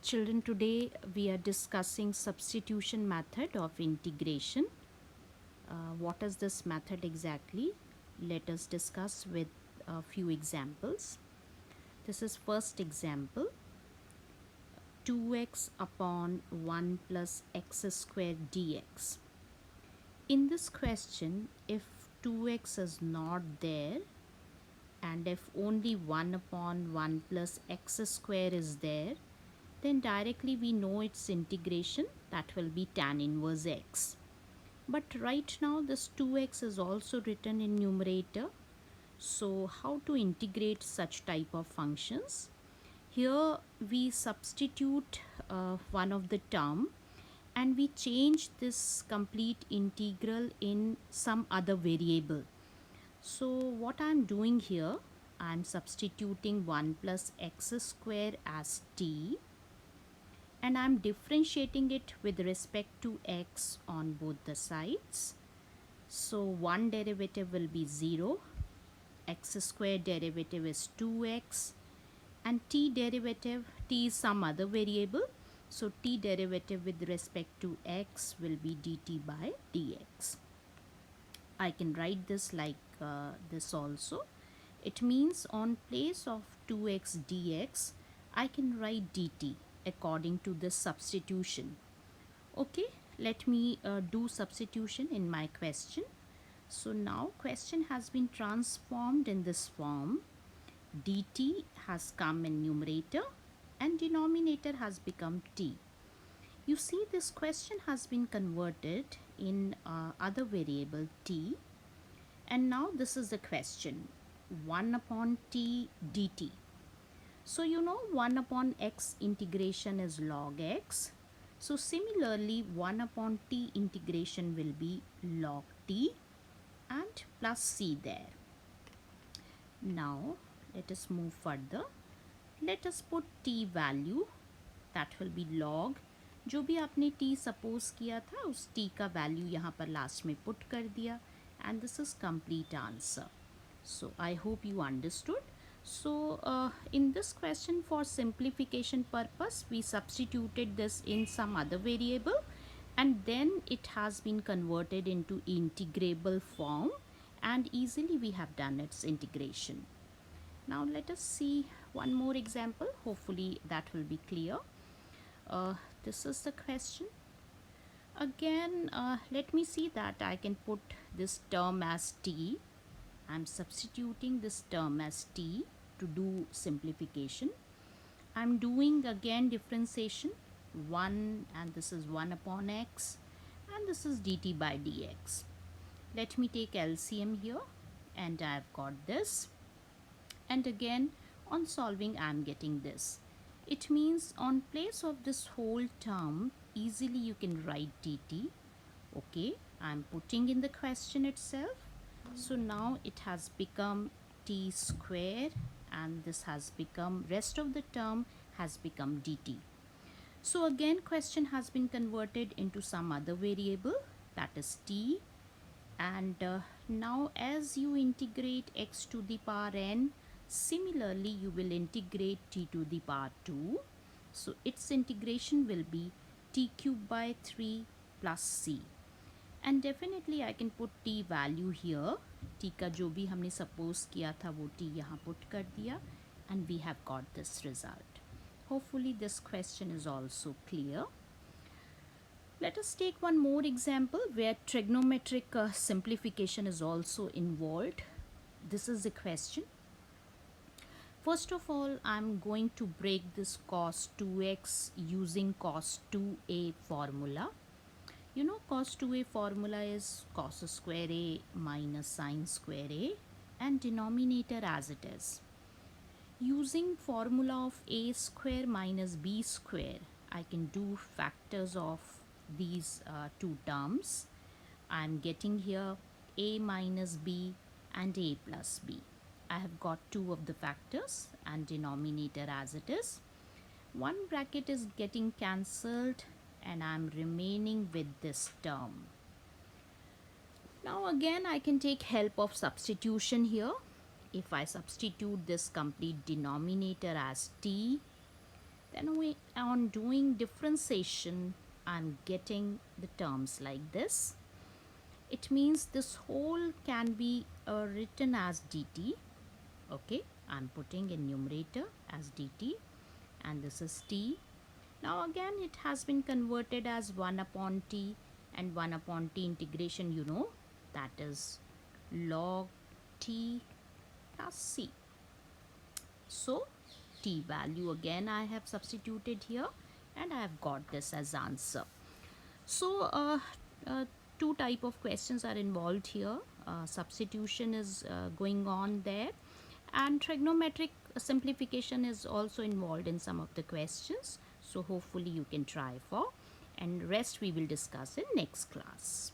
Children, today we are discussing substitution method of integration. What is this method exactly? Let us discuss with a few examples. This is first example, 2x upon 1 plus x squared dx. In this question, if 2x is not there and if only 1 upon 1 plus x square is there, then directly we know its integration, that will be tan inverse x. But right now this 2x is also written in numerator. So how to integrate such type of functions? Here we substitute one of the term and we change this complete integral in some other variable. So what I am doing here, I am substituting 1 plus x square as t, and I'm differentiating it with respect to x on both the sides. So one derivative will be 0, x square derivative is 2x, and t derivative, t is some other variable, so t derivative with respect to x will be dt by dx. I can write this like this also. It means on place of 2x dx, I can write dt according to this substitution. Okay, let me do substitution in my question. So now question has been transformed in this form. dt has come in numerator and denominator has become t. You see, this question has been converted in other variable t, and now this is the question, 1 upon t dt. So you know 1 upon x integration is log x. So similarly 1 upon t integration will be log t and plus c there. Now let us move further. Let us put t value, that will be log, जो भी आपने t suppose किया था उस t का value यहाँ पर last में पुट कर दिया, and this is complete answer. So I hope you understood. So in this question, for simplification purpose, we substituted this in some other variable and then it has been converted into integrable form, and easily we have done its integration. Now let us see one more example. Hopefully that will be clear. This is the question. Again, let me see that I can put this term as t. I'm substituting this term as t to do simplification. I'm doing again differentiation, 1, and this is 1 upon x, and this is dt by dx. Let me take LCM here, and I've got this. And again, on solving, I'm getting this. It means on place of this whole term, easily you can write dt. Okay, I'm putting in the question itself. So now it has become t square, and this has become, rest of the term has become dt. So again question has been converted into some other variable, that is t, and now as you integrate x to the power n, similarly you will integrate t to the power 2. So its integration will be t cube by 3 plus c. And definitely I can put t value here. t का जो भी हमने suppose किया था वो t यहाँ put कर दिया, and we have got this result. Hopefully this question is also clear. Let us take one more example where trigonometric simplification is also involved. This is the question. First of all, I'm going to break this cos 2x using cos 2a formula. You know, cos 2a formula is cos square a minus sin square a, and denominator as it is. Using formula of a square minus b square, I can do factors of these two terms. I'm getting here a minus b and a plus b. I have got two of the factors and denominator as it is. One bracket is getting cancelled and I'm remaining with this term. Now again I can take help of substitution here. If I substitute this complete denominator as t, Then on doing differentiation, I'm getting the terms like this. It means this whole can be written as dt. Okay, I'm putting in numerator as dt, and this is t. Now again it has been converted as 1 upon t, and 1 upon t integration, that is log t plus c. So t value again I have substituted here, and I have got this as answer. So uh, two type of questions are involved here. Substitution is going on there, and trigonometric simplification is also involved in some of the questions. So hopefully you can try for, and rest we will discuss in next class.